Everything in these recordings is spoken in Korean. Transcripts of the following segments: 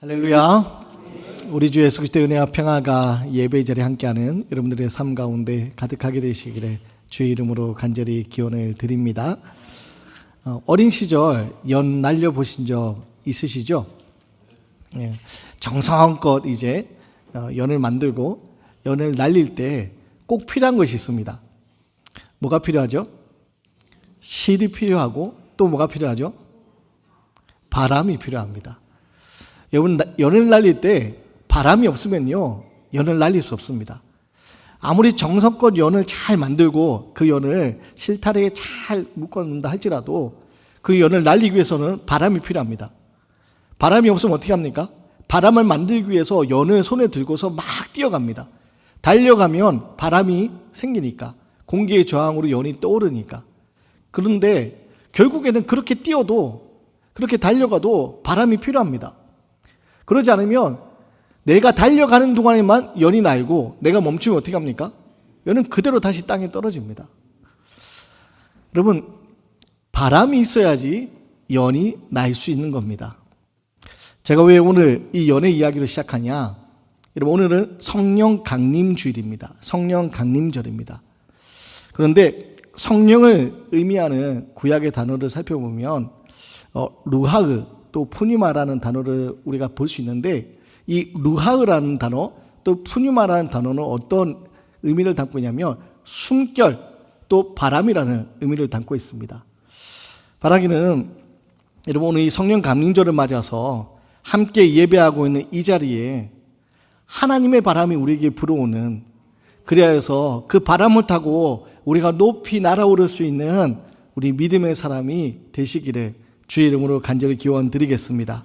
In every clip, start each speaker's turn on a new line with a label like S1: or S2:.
S1: 할렐루야. 우리 주 예수 그리스도의 은혜와 평화가 예배의 자리에 함께하는 여러분들의 삶 가운데 가득하게 되시기를 주의 이름으로 간절히 기원을 드립니다. 어린 시절 연 날려보신 적 있으시죠? 정성껏 이제 연을 만들고 연을 날릴 때 꼭 필요한 것이 있습니다. 뭐가 필요하죠? 실이 필요하고 또 뭐가 필요하죠? 바람이 필요합니다. 여러분, 연을 날릴 때 바람이 없으면요, 연을 날릴 수 없습니다. 아무리 정성껏 연을 잘 만들고 그 연을 실타래에 잘 묶어놓는다 할지라도 그 연을 날리기 위해서는 바람이 필요합니다. 바람이 없으면 어떻게 합니까? 바람을 만들기 위해서 연을 손에 들고서 막 뛰어갑니다. 달려가면 바람이 생기니까, 공기의 저항으로 연이 떠오르니까. 그런데 결국에는 그렇게 뛰어도, 그렇게 달려가도 바람이 필요합니다. 그러지 않으면 내가 달려가는 동안에만 연이 날고 내가 멈추면 어떻게 합니까? 연은 그대로 다시 땅에 떨어집니다. 여러분, 바람이 있어야지 연이 날 수 있는 겁니다. 제가 왜 오늘 이 연의 이야기를 시작하냐? 여러분, 오늘은 성령 강림 주일입니다. 성령 강림절입니다. 그런데 성령을 의미하는 구약의 단어를 살펴보면 루하흐 또 푸니마라는 단어를 우리가 볼 수 있는데, 이 루하흐라는 단어 또 푸니마라는 단어는 어떤 의미를 담고 있냐면 숨결 또 바람이라는 의미를 담고 있습니다. 바라기는 여러분, 오늘 이 성령 감림절을 맞아서 함께 예배하고 있는 이 자리에 하나님의 바람이 우리에게 불어오는, 그래야 해서 그 바람을 타고 우리가 높이 날아오를 수 있는 우리 믿음의 사람이 되시기를 주의 이름으로 간절히 기원 드리겠습니다.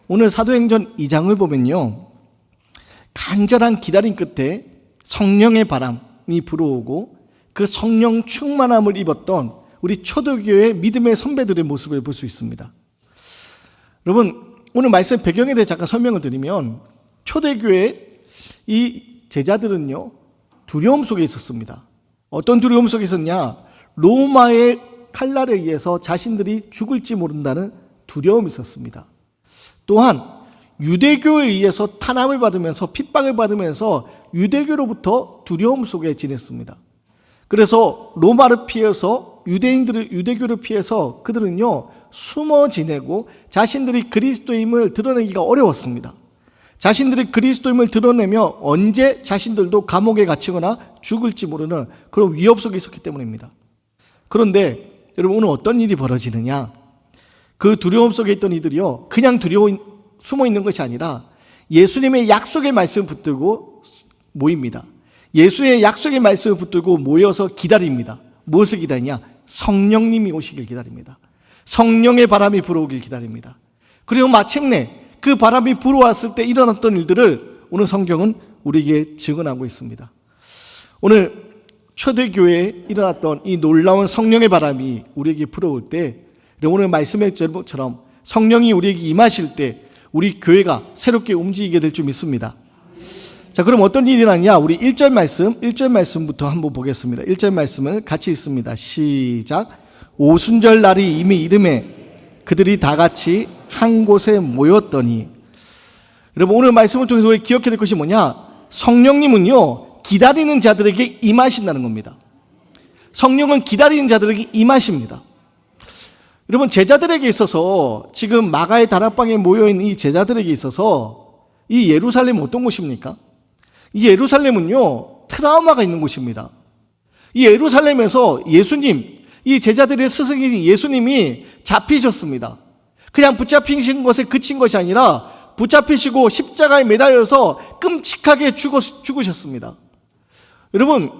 S1: 오늘 사도행전 2장을 보면요, 간절한 기다림 끝에 성령의 바람이 불어오고 그 성령 충만함을 입었던 우리 초대교회의 믿음의 선배들의 모습을 볼 수 있습니다. 여러분, 오늘 말씀 배경에 대해 잠깐 설명을 드리면, 초대교회 이 제자들은요, 두려움 속에 있었습니다. 어떤 두려움 속에 있었냐? 로마의 칼날에 의해서 자신들이 죽을지 모른다는 두려움이 있었습니다. 또한 유대교에 의해서 탄압을 받으면서 핍박을 받으면서 유대교로부터 두려움 속에 지냈습니다. 그래서 로마를 피해서 유대교를 피해서 그들은요, 숨어 지내고 자신들이 그리스도임을 드러내기가 어려웠습니다. 자신들이 그리스도임을 드러내며 언제 자신들도 감옥에 갇히거나 죽을지 모르는 그런 위협 속에 있었기 때문입니다. 그런데 여러분, 오늘 어떤 일이 벌어지느냐? 그 두려움 속에 있던 이들이요, 그냥 숨어 있는 것이 아니라 예수님의 약속의 말씀을 붙들고 모입니다. 예수의 약속의 말씀을 붙들고 모여서 기다립니다. 무엇을 기다리냐? 성령님이 오시길 기다립니다. 성령의 바람이 불어오길 기다립니다. 그리고 마침내 그 바람이 불어왔을 때 일어났던 일들을 오늘 성경은 우리에게 증언하고 있습니다. 오늘 초대교회에 일어났던 이 놀라운 성령의 바람이 우리에게 불어올 때, 오늘 말씀의 제목처럼 성령이 우리에게 임하실 때 우리 교회가 새롭게 움직이게 될 줄 믿습니다. 자, 그럼 어떤 일이 일어났냐? 우리 1절 말씀부터 한번 보겠습니다. 1절 말씀을 같이 읽습니다. 시작. 오순절 날이 이미 이름에 그들이 다 같이 한 곳에 모였더니. 여러분, 오늘 말씀을 통해서 우리 기억해야 될 것이 뭐냐? 성령님은요, 기다리는 자들에게 임하신다는 겁니다. 성령은 기다리는 자들에게 임하십니다. 여러분, 제자들에게 있어서, 지금 마가의 다락방에 모여있는 이 제자들에게 있어서 이 예루살렘은 어떤 곳입니까? 이 예루살렘은요, 트라우마가 있는 곳입니다. 이 예루살렘에서 이 제자들의 스승인 예수님이 잡히셨습니다. 그냥 붙잡히신 것에 그친 것이 아니라 붙잡히시고 십자가에 매달려서 끔찍하게 죽으셨습니다. 여러분,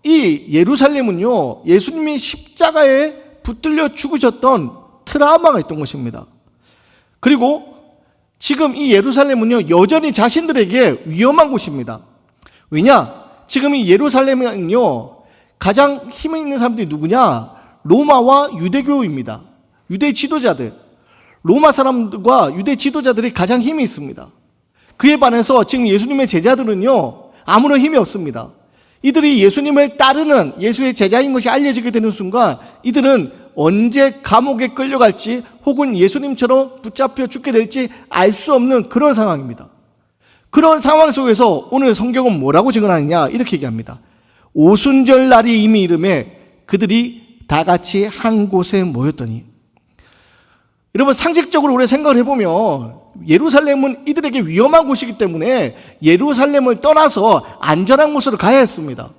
S1: 이 예루살렘은요, 예수님이 십자가에 붙들려 죽으셨던 트라우마가 있던 것입니다. 그리고 지금 이 예루살렘은요, 여전히 자신들에게 위험한 곳입니다. 왜냐? 지금 이 예루살렘은요, 가장 힘이 있는 사람들이 누구냐? 로마와 유대교입니다. 유대 지도자들, 로마 사람들과 유대 지도자들이 가장 힘이 있습니다. 그에 반해서 지금 예수님의 제자들은요, 아무런 힘이 없습니다. 이들이 예수님을 따르는 예수의 제자인 것이 알려지게 되는 순간 이들은 언제 감옥에 끌려갈지 혹은 예수님처럼 붙잡혀 죽게 될지 알 수 없는 그런 상황입니다. 그런 상황 속에서 오늘 성경은 뭐라고 증언하느냐 이렇게 얘기합니다. 오순절 날이 이미 이름에 그들이 다 같이 한 곳에 모였더니. 여러분, 상식적으로 우리가 생각을 해보면 예루살렘은 이들에게 위험한 곳이기 때문에 예루살렘을 떠나서 안전한 곳으로 가야 했습니다.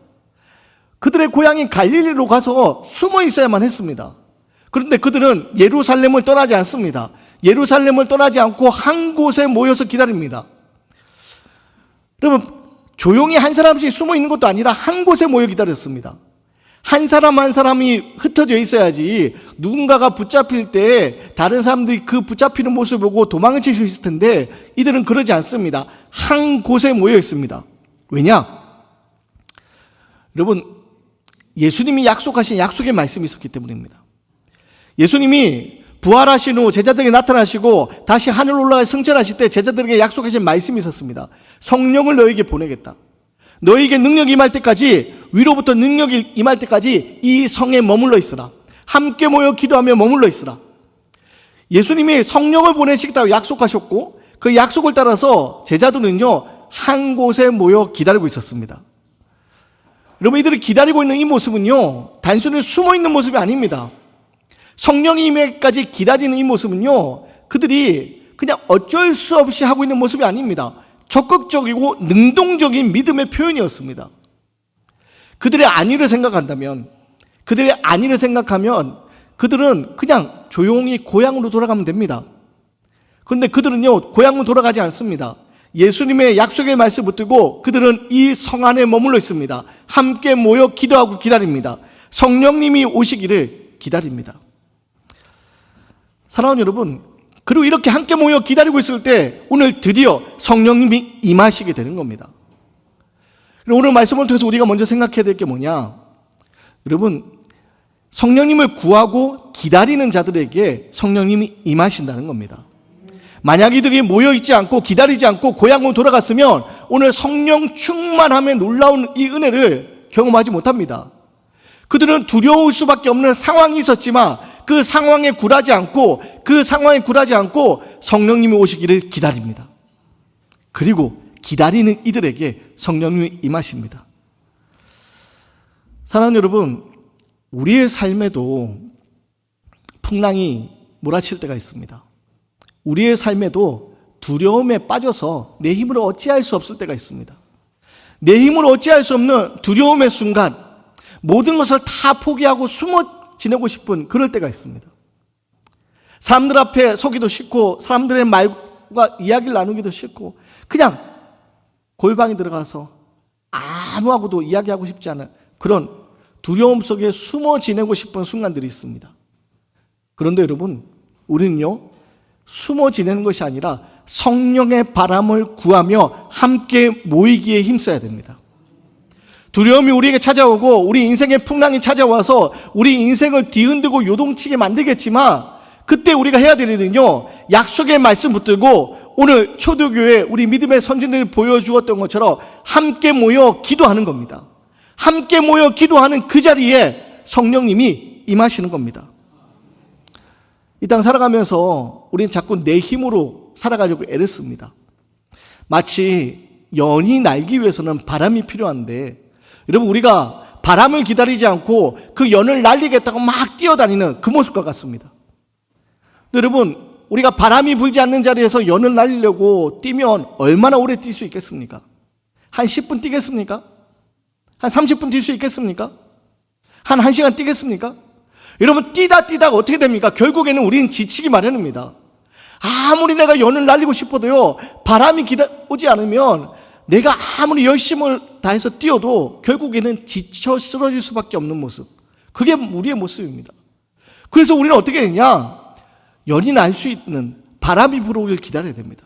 S1: 그들의 고향인 갈릴리로 가서 숨어 있어야만 했습니다. 그런데 그들은 예루살렘을 떠나지 않습니다. 예루살렘을 떠나지 않고 한 곳에 모여서 기다립니다. 여러분, 조용히 한 사람씩 숨어 있는 것도 아니라 한 곳에 모여 기다렸습니다. 한 사람 한 사람이 흩어져 있어야지 누군가가 붙잡힐 때 다른 사람들이 그 붙잡히는 모습을 보고 도망을 칠 수 있을 텐데 이들은 그러지 않습니다. 한 곳에 모여 있습니다. 왜냐? 여러분, 예수님이 약속하신 약속의 말씀이 있었기 때문입니다. 예수님이 부활하신 후 제자들에게 나타나시고 다시 하늘 올라가 승천하실 때 제자들에게 약속하신 말씀이 있었습니다. 성령을 너에게 보내겠다. 너에게 능력이 임할 때까지, 위로부터 능력이 임할 때까지 이 성에 머물러 있으라. 함께 모여 기도하며 머물러 있으라. 예수님이 성령을 보내시겠다고 약속하셨고 그 약속을 따라서 제자들은요 한 곳에 모여 기다리고 있었습니다. 여러분, 이들이 기다리고 있는 이 모습은요 단순히 숨어 있는 모습이 아닙니다. 성령이 임해까지 기다리는 이 모습은요 그들이 그냥 어쩔 수 없이 하고 있는 모습이 아닙니다. 적극적이고 능동적인 믿음의 표현이었습니다. 그들의 안위를 생각하면 그들은 그냥 조용히 고향으로 돌아가면 됩니다. 그런데 그들은요 고향으로 돌아가지 않습니다. 예수님의 약속의 말씀을 붙들고 그들은 이 성 안에 머물러 있습니다. 함께 모여 기도하고 기다립니다. 성령님이 오시기를 기다립니다. 사랑하는 여러분, 그리고 이렇게 함께 모여 기다리고 있을 때 오늘 드디어 성령님이 임하시게 되는 겁니다. 오늘 말씀을 통해서 우리가 먼저 생각해야 될 게 뭐냐? 여러분, 성령님을 구하고 기다리는 자들에게 성령님이 임하신다는 겁니다. 만약 이들이 모여있지 않고 기다리지 않고 고향으로 돌아갔으면 오늘 성령 충만함에 놀라운 이 은혜를 경험하지 못합니다. 그들은 두려울 수밖에 없는 상황이 있었지만 그 상황에 굴하지 않고 성령님이 오시기를 기다립니다. 그리고 기다리는 이들에게 성령님이 임하십니다. 사랑하는 여러분, 우리의 삶에도 풍랑이 몰아칠 때가 있습니다. 우리의 삶에도 두려움에 빠져서 내 힘으로 어찌할 수 없을 때가 있습니다. 내 힘으로 어찌할 수 없는 두려움의 순간, 모든 것을 다 포기하고 숨어 지내고 싶은 그럴 때가 있습니다. 사람들 앞에 서기도 싫고 사람들의 말과 이야기를 나누기도 싫고 그냥 골방에 들어가서 아무하고도 이야기하고 싶지 않은 그런 두려움 속에 숨어 지내고 싶은 순간들이 있습니다. 그런데 여러분, 우리는요 숨어 지내는 것이 아니라 성령의 바람을 구하며 함께 모이기에 힘써야 됩니다. 두려움이 우리에게 찾아오고 우리 인생의 풍랑이 찾아와서 우리 인생을 뒤흔들고 요동치게 만들겠지만 그때 우리가 해야 될 일은요 약속의 말씀 붙들고 오늘 초대교회 우리 믿음의 선진들이 보여주었던 것처럼 함께 모여 기도하는 겁니다. 함께 모여 기도하는 그 자리에 성령님이 임하시는 겁니다. 이 땅 살아가면서 우리는 자꾸 내 힘으로 살아가려고 애를 씁니다. 마치 연이 날기 위해서는 바람이 필요한데 여러분, 우리가 바람을 기다리지 않고 그 연을 날리겠다고 막 뛰어다니는 그 모습과 같습니다. 여러분, 우리가 바람이 불지 않는 자리에서 연을 날리려고 뛰면 얼마나 오래 뛸 수 있겠습니까? 한 10분 뛰겠습니까? 한 30분 뛸 수 있겠습니까? 한 1시간 뛰겠습니까? 여러분, 뛰다가 어떻게 됩니까? 결국에는 우리는 지치기 마련입니다. 아무리 내가 연을 날리고 싶어도요 바람이 오지 않으면 내가 아무리 열심을 다해서 뛰어도 결국에는 지쳐 쓰러질 수밖에 없는 모습, 그게 우리의 모습입니다. 그래서 우리는 어떻게 했냐? 연이 날 수 있는 바람이 불어오길 기다려야 됩니다.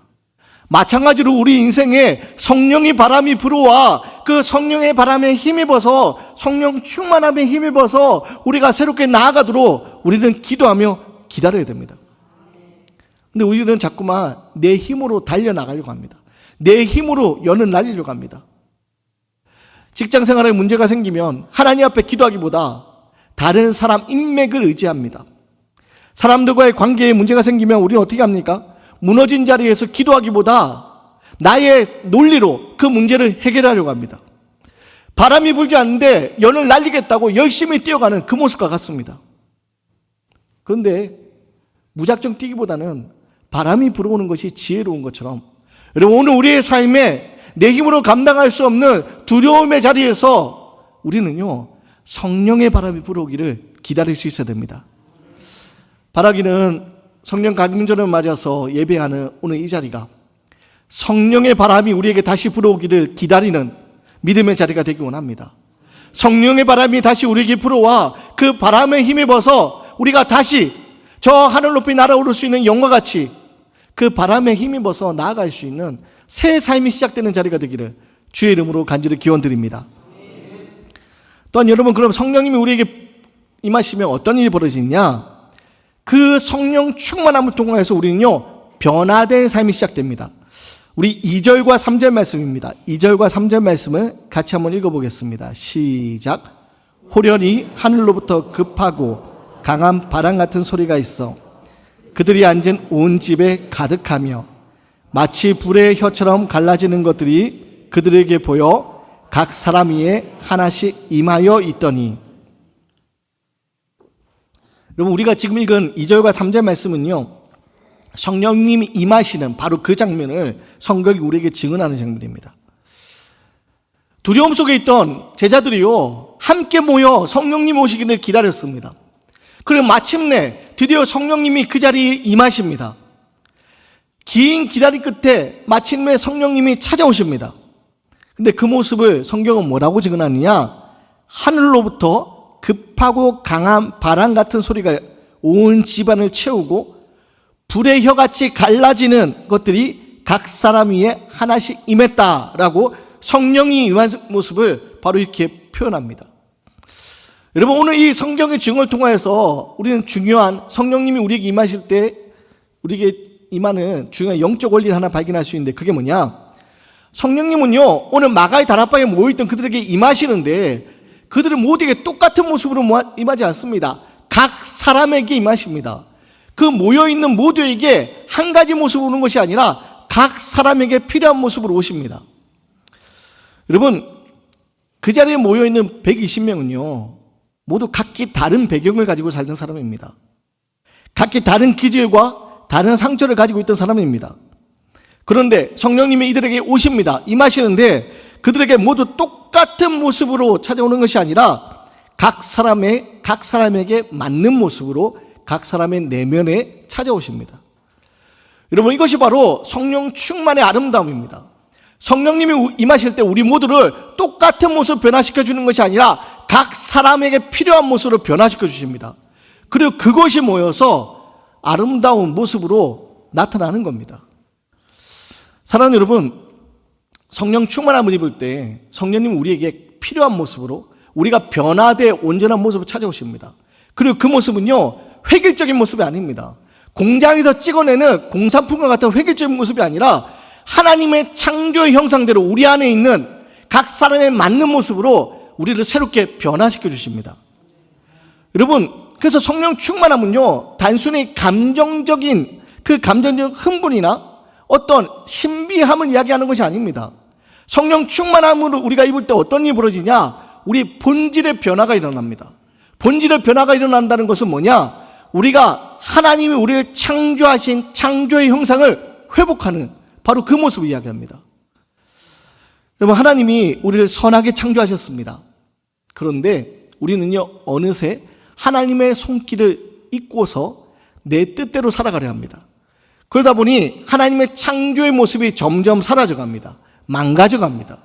S1: 마찬가지로 우리 인생에 성령의 바람이 불어와 그 성령의 바람에 힘입어서 성령 충만함에 힘입어서 우리가 새롭게 나아가도록 우리는 기도하며 기다려야 됩니다. 근데 우리는 자꾸만 내 힘으로 달려나가려고 합니다. 내 힘으로 연을 날리려고 합니다. 직장 생활에 문제가 생기면 하나님 앞에 기도하기보다 다른 사람 인맥을 의지합니다. 사람들과의 관계에 문제가 생기면 우리는 어떻게 합니까? 무너진 자리에서 기도하기보다 나의 논리로 그 문제를 해결하려고 합니다. 바람이 불지 않는데 연을 날리겠다고 열심히 뛰어가는 그 모습과 같습니다. 그런데 무작정 뛰기보다는 바람이 불어오는 것이 지혜로운 것처럼, 여러분, 오늘 우리의 삶에 내 힘으로 감당할 수 없는 두려움의 자리에서 우리는요, 성령의 바람이 불어오기를 기다릴 수 있어야 됩니다. 바라기는 성령 강림절을 맞아서 예배하는 오늘 이 자리가 성령의 바람이 우리에게 다시 불어오기를 기다리는 믿음의 자리가 되기 원합니다. 성령의 바람이 다시 우리에게 불어와 그 바람에 힘입어서 우리가 다시 저 하늘 높이 날아오를 수 있는 영과 같이 그 바람에 힘입어서 나아갈 수 있는 새 삶이 시작되는 자리가 되기를 주의 이름으로 간절히 기원드립니다. 또한 여러분, 그럼 성령님이 우리에게 임하시면 어떤 일이 벌어지느냐? 그 성령 충만함을 통해서 우리는요, 변화된 삶이 시작됩니다. 우리 2절과 3절 말씀입니다. 2절과 3절 말씀을 같이 한번 읽어보겠습니다. 시작. 호련히 하늘로부터 급하고 강한 바람 같은 소리가 있어 그들이 앉은 온 집에 가득하며 마치 불의 혀처럼 갈라지는 것들이 그들에게 보여 각 사람 위에 하나씩 임하여 있더니. 여러분, 우리가 지금 읽은 2절과 3절 말씀은요, 성령님이 임하시는 바로 그 장면을 성경이 우리에게 증언하는 장면입니다. 두려움 속에 있던 제자들이요, 함께 모여 성령님 오시기를 기다렸습니다. 그리고 마침내 드디어 성령님이 그 자리에 임하십니다. 긴 기다림 끝에 마침내 성령님이 찾아오십니다. 근데 그 모습을 성경은 뭐라고 증언하느냐? 하늘로부터 급하고 강한 바람 같은 소리가 온 집안을 채우고 불의 혀같이 갈라지는 것들이 각 사람 위에 하나씩 임했다라고 성령이 임한 모습을 바로 이렇게 표현합니다. 여러분, 오늘 이 성경의 증언을 통하여서 우리는 중요한, 성령님이 우리에게 임하실 때 우리에게 임하는 중요한 영적 원리를 하나 발견할 수 있는데, 그게 뭐냐? 성령님은요, 오늘 마가의 다락방에 모여있던 그들에게 임하시는데 그들은 모두에게 똑같은 모습으로 임하지 않습니다. 각 사람에게 임하십니다. 그 모여있는 모두에게 한 가지 모습으로 오는 것이 아니라 각 사람에게 필요한 모습으로 오십니다. 여러분, 그 자리에 모여있는 120명은요 모두 각기 다른 배경을 가지고 살던 사람입니다. 각기 다른 기질과 다른 상처를 가지고 있던 사람입니다. 그런데 성령님이 이들에게 오십니다. 임하시는데 그들에게 모두 똑같은 모습으로 찾아오는 것이 아니라 각 사람에게 맞는 모습으로 각 사람의 내면에 찾아오십니다. 여러분, 이것이 바로 성령 충만의 아름다움입니다. 성령님이 임하실 때 우리 모두를 똑같은 모습 변화시켜 주는 것이 아니라 각 사람에게 필요한 모습으로 변화시켜 주십니다. 그리고 그것이 모여서 아름다운 모습으로 나타나는 겁니다. 사랑하는 여러분, 성령 충만함을 입을 때 성령님은 우리에게 필요한 모습으로 우리가 변화돼 온전한 모습을 찾아오십니다. 그리고 그 모습은요, 획일적인 모습이 아닙니다. 공장에서 찍어내는 공산품과 같은 획일적인 모습이 아니라 하나님의 창조의 형상대로 우리 안에 있는 각 사람에 맞는 모습으로 우리를 새롭게 변화시켜 주십니다. 여러분, 그래서 성령 충만함은요, 단순히 감정적인 흥분이나 어떤 신비함을 이야기하는 것이 아닙니다. 성령 충만함으로 우리가 입을 때 어떤 일이 벌어지냐? 우리 본질의 변화가 일어납니다. 본질의 변화가 일어난다는 것은 뭐냐? 우리가 하나님이 우리를 창조하신 창조의 형상을 회복하는 바로 그 모습을 이야기합니다. 여러분, 하나님이 우리를 선하게 창조하셨습니다. 그런데 우리는요, 어느새 하나님의 손길을 잊고서 내 뜻대로 살아가려 합니다. 그러다 보니 하나님의 창조의 모습이 점점 사라져 갑니다. 망가져 갑니다.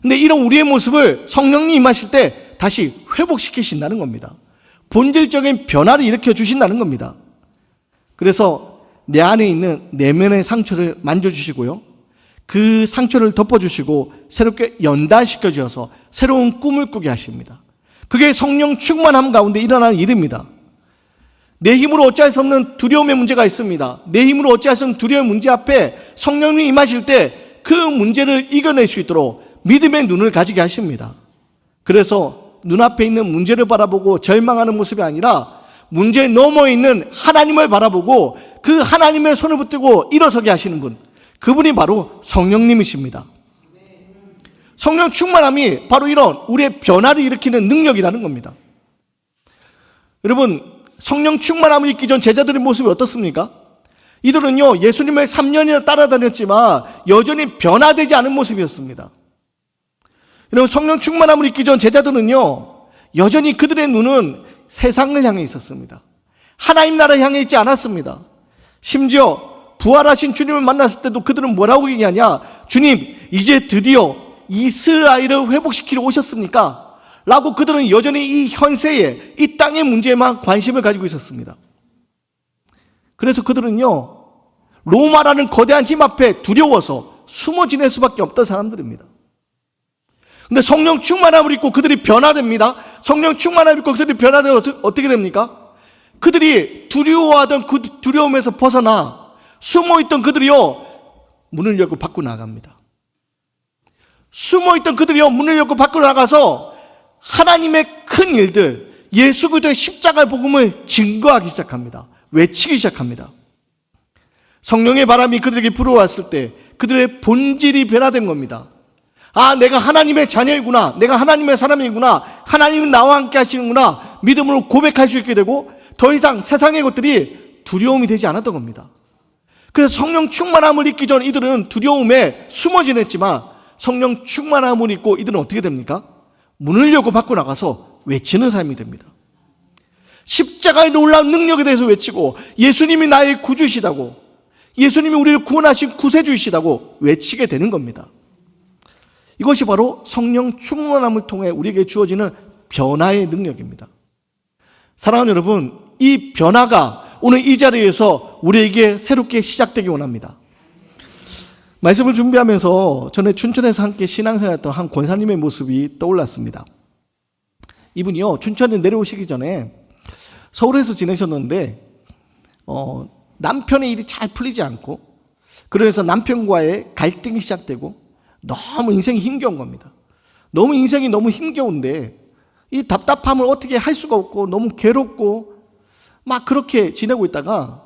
S1: 근데 이런 우리의 모습을 성령님이 임하실 때 다시 회복시키신다는 겁니다. 본질적인 변화를 일으켜 주신다는 겁니다. 그래서 내 안에 있는 내면의 상처를 만져주시고요, 그 상처를 덮어주시고 새롭게 연단시켜 주셔서 새로운 꿈을 꾸게 하십니다. 그게 성령 충만함 가운데 일어나는 일입니다. 내 힘으로 어찌할 수 없는 두려움의 문제가 있습니다. 내 힘으로 어찌할 수 없는 두려움의 문제 앞에 성령님이 임하실 때 그 문제를 이겨낼 수 있도록 믿음의 눈을 가지게 하십니다. 그래서 눈앞에 있는 문제를 바라보고 절망하는 모습이 아니라 문제에 넘어 있는 하나님을 바라보고 그 하나님의 손을 붙들고 일어서게 하시는 분, 그분이 바로 성령님이십니다. 성령 충만함이 바로 이런 우리의 변화를 일으키는 능력이라는 겁니다. 여러분, 성령 충만함을 입기 전 제자들의 모습이 어떻습니까? 이들은요, 예수님을 3년이나 따라다녔지만 여전히 변화되지 않은 모습이었습니다. 여러분, 성령 충만함을 입기 전 제자들은요, 여전히 그들의 눈은 세상을 향해 있었습니다. 하나님 나라를 향해 있지 않았습니다. 심지어 부활하신 주님을 만났을 때도 그들은 뭐라고 얘기하냐? 주님, 이제 드디어 이스라엘을 회복시키러 오셨습니까? 라고 그들은 여전히 이 현세에, 이 땅의 문제에만 관심을 가지고 있었습니다. 그래서 그들은요, 로마라는 거대한 힘 앞에 두려워서 숨어 지낼 수밖에 없던 사람들입니다. 근데 성령 충만함을 입고 그들이 변화됩니다. 성령 충만함을 입고 그들이 변화되면 어떻게 됩니까? 그들이 두려워하던 그 두려움에서 벗어나 숨어있던 그들이요, 문을 열고 밖으로 나갑니다. 숨어있던 그들이요, 문을 열고 밖으로 나가서 하나님의 큰 일들, 예수 그리스도의 십자가 복음을 증거하기 시작합니다. 외치기 시작합니다. 성령의 바람이 그들에게 불어왔을 때 그들의 본질이 변화된 겁니다. 아, 내가 하나님의 자녀이구나, 내가 하나님의 사람이구나, 하나님은 나와 함께 하시는구나 믿음으로 고백할 수 있게 되고 더 이상 세상의 것들이 두려움이 되지 않았던 겁니다. 그래서 성령 충만함을 입기 전 이들은 두려움에 숨어 지냈지만 성령 충만함을 입고 이들은 어떻게 됩니까? 문을 열고 밖으로 나가서 외치는 삶이 됩니다. 십자가의 놀라운 능력에 대해서 외치고 예수님이 나의 구주시다고, 예수님이 우리를 구원하신 구세주이시다고 외치게 되는 겁니다. 이것이 바로 성령 충만함을 통해 우리에게 주어지는 변화의 능력입니다. 사랑하는 여러분, 이 변화가 오늘 이 자리에서 우리에게 새롭게 시작되기 원합니다. 말씀을 준비하면서 전에 춘천에서 함께 신앙생활했던 한 권사님의 모습이 떠올랐습니다. 이분이요, 춘천에 내려오시기 전에 서울에서 지내셨는데 남편의 일이 잘 풀리지 않고, 그래서 남편과의 갈등이 시작되고 너무 인생이 힘겨운 겁니다. 너무 인생이 너무 힘겨운데 이 답답함을 어떻게 할 수가 없고 너무 괴롭고 막 그렇게 지내고 있다가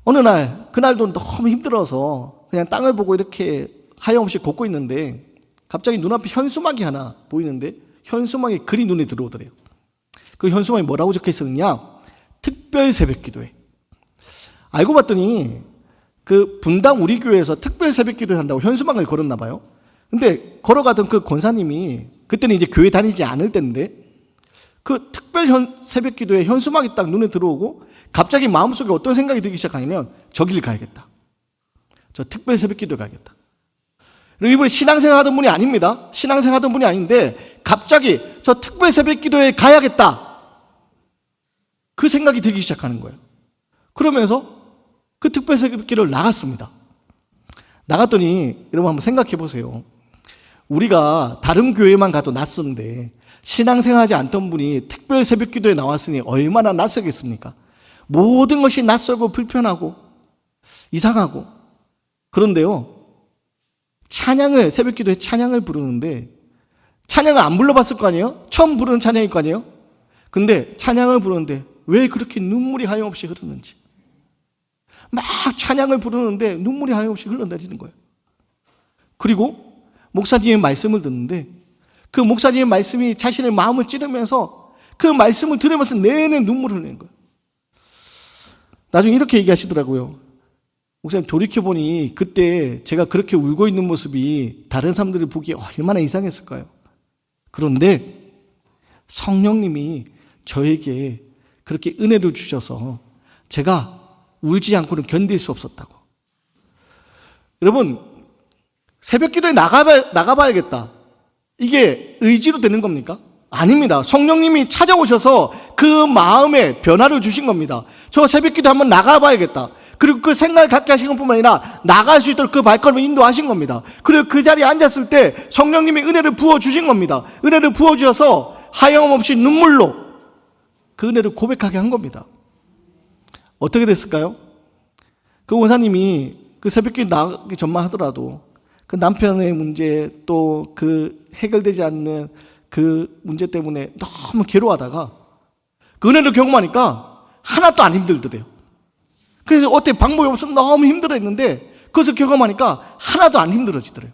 S1: 어느 날, 그날도 너무 힘들어서 그냥 땅을 보고 이렇게 하염없이 걷고 있는데 갑자기 눈앞에 현수막이 하나 보이는데 현수막에 글이 눈에 들어오더래요. 그 현수막에 뭐라고 적혀 있었느냐? 특별 새벽기도회. 알고 봤더니 그 분당 우리 교회에서 특별 새벽기도를 한다고 현수막을 걸었나 봐요. 근데 걸어가던 그 권사님이 그때는 이제 교회 다니지 않을 때인데 그 특별 새벽기도에 현수막이 딱 눈에 들어오고 갑자기 마음속에 어떤 생각이 들기 시작하냐면 저길 가야겠다. 저 특별 새벽기도 가야겠다. 그리고 이분이 신앙생활 하던 분이 아닙니다. 신앙생활 하던 분이 아닌데 갑자기 저 특별 새벽기도에 가야겠다. 그 생각이 들기 시작하는 거예요. 그러면서 그 특별 새벽기도를 나갔습니다. 나갔더니 여러분 한번 생각해 보세요. 우리가 다른 교회만 가도 낯선데 신앙생활하지 않던 분이 특별 새벽기도에 나왔으니 얼마나 낯설겠습니까? 모든 것이 낯설고 불편하고 이상하고. 그런데요, 찬양을, 새벽기도에 찬양을 부르는데 찬양을 안 불러봤을 거 아니에요? 처음 부르는 찬양일 거 아니에요? 근데 찬양을 부르는데 왜 그렇게 눈물이 하염없이 흐르는지, 막 찬양을 부르는데 눈물이 하염없이 흘러내리는 거예요. 그리고 목사님의 말씀을 듣는데 그 목사님의 말씀이 자신의 마음을 찌르면서 그 말씀을 들으면서 내내 눈물을 흘리는 거예요. 나중에 이렇게 얘기하시더라고요. 목사님, 돌이켜보니 그때 제가 그렇게 울고 있는 모습이 다른 사람들이 보기에 얼마나 이상했을까요? 그런데 성령님이 저에게 그렇게 은혜를 주셔서 제가 울지 않고는 견딜 수 없었다고. 여러분, 새벽 기도에 나가봐야겠다. 이게 의지로 되는 겁니까? 아닙니다. 성령님이 찾아오셔서 그 마음에 변화를 주신 겁니다. 저 새벽 기도 한번 나가봐야겠다. 그리고 그 생각을 갖게 하신 것뿐만 아니라 나갈 수 있도록 그 발걸음을 인도하신 겁니다. 그리고 그 자리에 앉았을 때 성령님이 은혜를 부어주신 겁니다. 은혜를 부어주셔서 하염없이 눈물로 그 은혜를 고백하게 한 겁니다. 어떻게 됐을까요? 그 원사님이 그 새벽기도 나가기 전만 하더라도 그 남편의 문제, 또 그 해결되지 않는 그 문제 때문에 너무 괴로워하다가 그 은혜를 경험하니까 하나도 안 힘들더래요. 그래서 어떻게 방법이 없어서 너무 힘들어했는데 그것을 경험하니까 하나도 안 힘들어지더래요.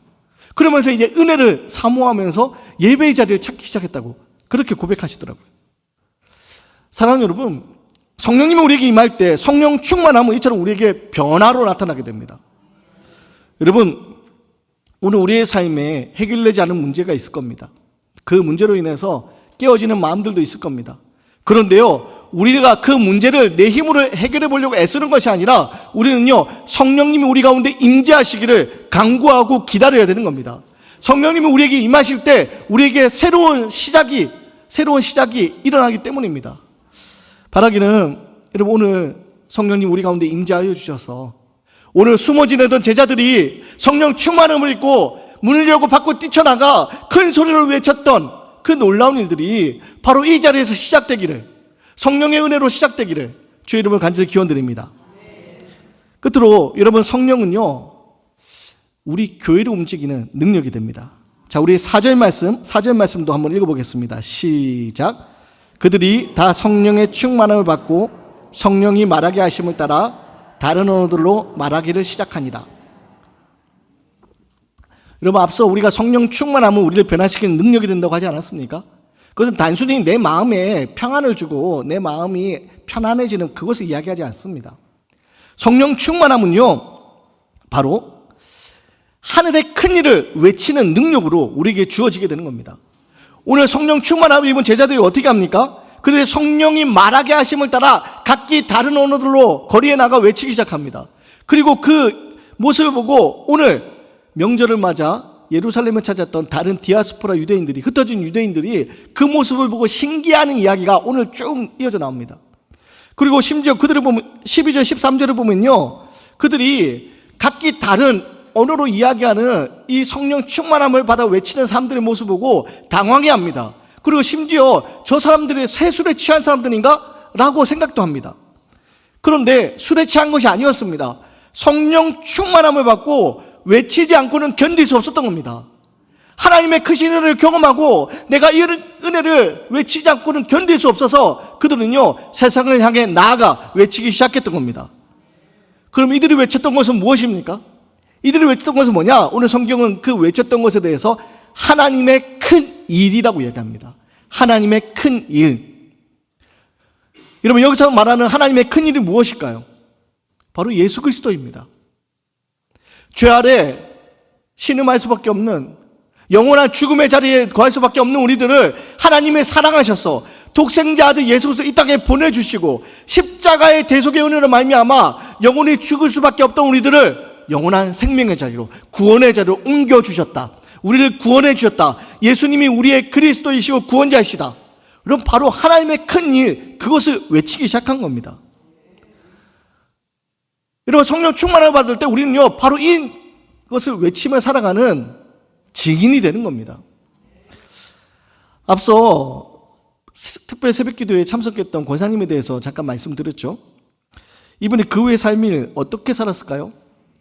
S1: 그러면서 이제 은혜를 사모하면서 예배의 자리를 찾기 시작했다고 그렇게 고백하시더라고요. 사랑하는 여러분, 성령님이 우리에게 임할 때 성령 충만함은 이처럼 우리에게 변화로 나타나게 됩니다. 여러분, 오늘 우리의 삶에 해결되지 않은 문제가 있을 겁니다. 그 문제로 인해서 깨어지는 마음들도 있을 겁니다. 그런데요, 우리가 그 문제를 내 힘으로 해결해 보려고 애쓰는 것이 아니라 우리는요, 성령님이 우리 가운데 임재하시기를 간구하고 기다려야 되는 겁니다. 성령님이 우리에게 임하실 때 우리에게 새로운 시작이 일어나기 때문입니다. 바라기는 여러분, 오늘 성령님 우리 가운데 임재하여 주셔서 오늘 숨어 지내던 제자들이 성령 충만함을 입고 문을 열고 밖으로 뛰쳐나가 큰 소리로 외쳤던 그 놀라운 일들이 바로 이 자리에서 시작되기를, 성령의 은혜로 시작되기를 주의 이름을 간절히 기원드립니다. 끝으로 여러분, 성령은요 우리 교회를 움직이는 능력이 됩니다. 자, 우리 4절 말씀도 한번 읽어보겠습니다. 시작. 그들이 다 성령의 충만함을 받고 성령이 말하게 하심을 따라 다른 언어들로 말하기를 시작하니라. 여러분, 앞서 우리가 성령 충만함은 우리를 변화시키는 능력이 된다고 하지 않았습니까? 그것은 단순히 내 마음에 평안을 주고 내 마음이 편안해지는 그것을 이야기하지 않습니다. 성령 충만함은요 바로 하늘의 큰 일을 외치는 능력으로 우리에게 주어지게 되는 겁니다. 오늘 성령 충만함을 입은 제자들이 어떻게 합니까? 그들의 성령이 말하게 하심을 따라 각기 다른 언어들로 거리에 나가 외치기 시작합니다. 그리고 그 모습을 보고 오늘 명절을 맞아 예루살렘을 찾았던 다른 디아스포라 유대인들이, 흩어진 유대인들이 그 모습을 보고 신기해하는 이야기가 오늘 쭉 이어져 나옵니다. 그리고 심지어 그들을 보면 12절 13절을 보면요, 그들이 각기 다른 언어로 이야기하는 이 성령 충만함을 받아 외치는 사람들의 모습을 보고 당황해합니다. 그리고 심지어 저 사람들이 새 술에 취한 사람들인가? 라고 생각도 합니다. 그런데 술에 취한 것이 아니었습니다. 성령 충만함을 받고 외치지 않고는 견딜 수 없었던 겁니다. 하나님의 크신 은혜를 경험하고 내가 이 은혜를 외치지 않고는 견딜 수 없어서 그들은요 세상을 향해 나아가 외치기 시작했던 겁니다. 그럼 이들이 외쳤던 것은 무엇입니까? 이들이 외쳤던 것은 뭐냐? 오늘 성경은 그 외쳤던 것에 대해서 하나님의 큰 일이라고 얘기합니다. 하나님의 큰 일. 여러분, 여기서 말하는 하나님의 큰 일이 무엇일까요? 바로 예수 그리스도입니다. 죄 아래 신음할 수밖에 없는, 영원한 죽음의 자리에 거할 수밖에 없는 우리들을 하나님이 사랑하셔서 독생자 아들 예수 그리스도 이 땅에 보내주시고 십자가의 대속의 은혜로 말미암아 영원히 죽을 수밖에 없던 우리들을 영원한 생명의 자리로, 구원의 자리로 옮겨주셨다. 우리를 구원해 주셨다. 예수님이 우리의 그리스도이시고 구원자이시다. 그럼 바로 하나님의 큰 일, 그것을 외치기 시작한 겁니다. 여러분, 성령 충만을 받을 때 우리는요 바로 이것을 외치며 살아가는 증인이 되는 겁니다. 앞서 특별 새벽기도에 참석했던 권사님에 대해서 잠깐 말씀드렸죠. 이분이 그 후의 삶을 어떻게 살았을까요?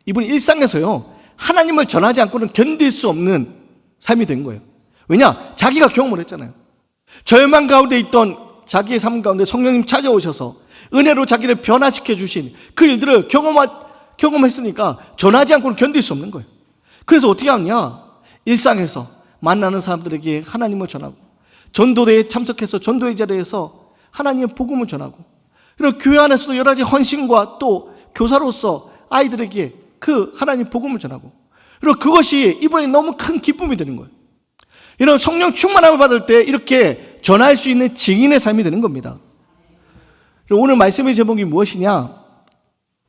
S1: 이분이 일상에서요 하나님을 전하지 않고는 견딜 수 없는 삶이 된 거예요. 왜냐? 자기가 경험을 했잖아요. 절망 가운데 있던 자기의 삶 가운데 성령님 찾아오셔서 은혜로 자기를 변화시켜 주신 그 일들을 경험했으니까 전하지 않고는 견딜 수 없는 거예요. 그래서 어떻게 하냐? 일상에서 만나는 사람들에게 하나님을 전하고, 전도대에 참석해서 전도의 자리에서 하나님의 복음을 전하고, 그리고 교회 안에서도 여러 가지 헌신과 또 교사로서 아이들에게 그 하나님 복음을 전하고, 그리고 그것이 이번에 너무 큰 기쁨이 되는 거예요. 이런 성령 충만함을 받을 때 이렇게 전할 수 있는 증인의 삶이 되는 겁니다. 오늘 말씀의 제목이 무엇이냐?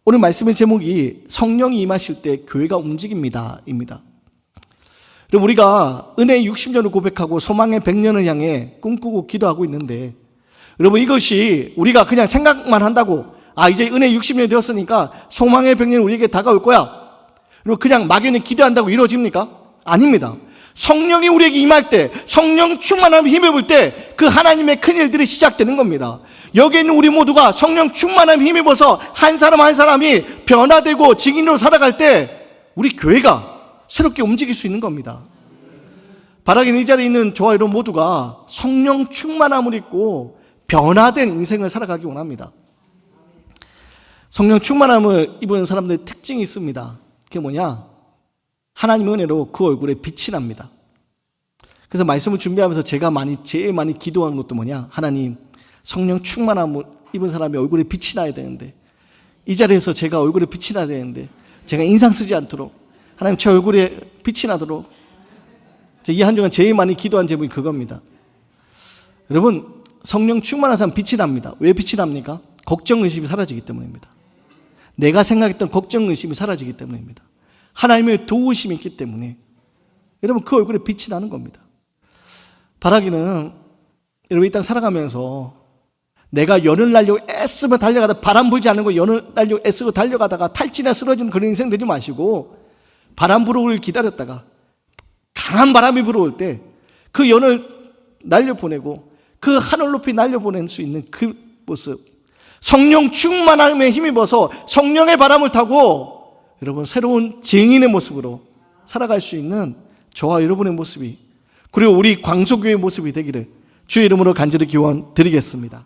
S1: 오늘 말씀의 제목이 성령이 임하실 때 교회가 움직입니다 입니다. 우리가 은혜의 60년을 고백하고 소망의 100년을 향해 꿈꾸고 기도하고 있는데, 여러분, 이것이 우리가 그냥 생각만 한다고 이제 은혜 60년이 되었으니까 소망의 100년이 우리에게 다가올 거야, 그리고 그냥 막연히 기대한다고 이루어집니까? 아닙니다. 성령이 우리에게 임할 때, 성령 충만함을 힘입을 때 그 하나님의 큰 일들이 시작되는 겁니다. 여기 있는 우리 모두가 성령 충만함을 힘입어서 한 사람 한 사람이 변화되고 증인으로 살아갈 때 우리 교회가 새롭게 움직일 수 있는 겁니다. 바라기는 이 자리에 있는 저와 여러분 모두가 성령 충만함을 입고 변화된 인생을 살아가기 원합니다. 성령 충만함을 입은 사람들의 특징이 있습니다. 그게 뭐냐? 하나님의 은혜로 그 얼굴에 빛이 납니다. 그래서 말씀을 준비하면서 제가 제일 많이 기도한 것도 뭐냐? 하나님, 성령 충만함을 입은 사람이 얼굴에 빛이 나야 되는데, 이 자리에서 제가 얼굴에 빛이 나야 되는데, 제가 인상 쓰지 않도록, 하나님 제 얼굴에 빛이 나도록, 이 한 주간 제일 많이 기도한 제목이 그겁니다. 여러분, 성령 충만한 사람 빛이 납니다. 왜 빛이 납니까? 걱정, 의심이 사라지기 때문입니다. 내가 생각했던 걱정, 의심이 사라지기 때문입니다. 하나님의 도우심이 있기 때문에 여러분 그 얼굴에 빛이 나는 겁니다. 바라기는 여러분 이 땅 살아가면서 내가 연을 날려고 애쓰며 달려가다 바람 불지 않는 거 연을 날려고 애쓰고 달려가다가 탈진에 쓰러지는 그런 인생 되지 마시고, 바람 불어오길 기다렸다가 강한 바람이 불어올 때 그 연을 날려보내고 그 하늘 높이 날려보낼 수 있는 그 모습, 성령 충만함에 힘입어서 성령의 바람을 타고 여러분 새로운 증인의 모습으로 살아갈 수 있는 저와 여러분의 모습이, 그리고 우리 광소교회의 모습이 되기를 주의 이름으로 간절히 기원 드리겠습니다.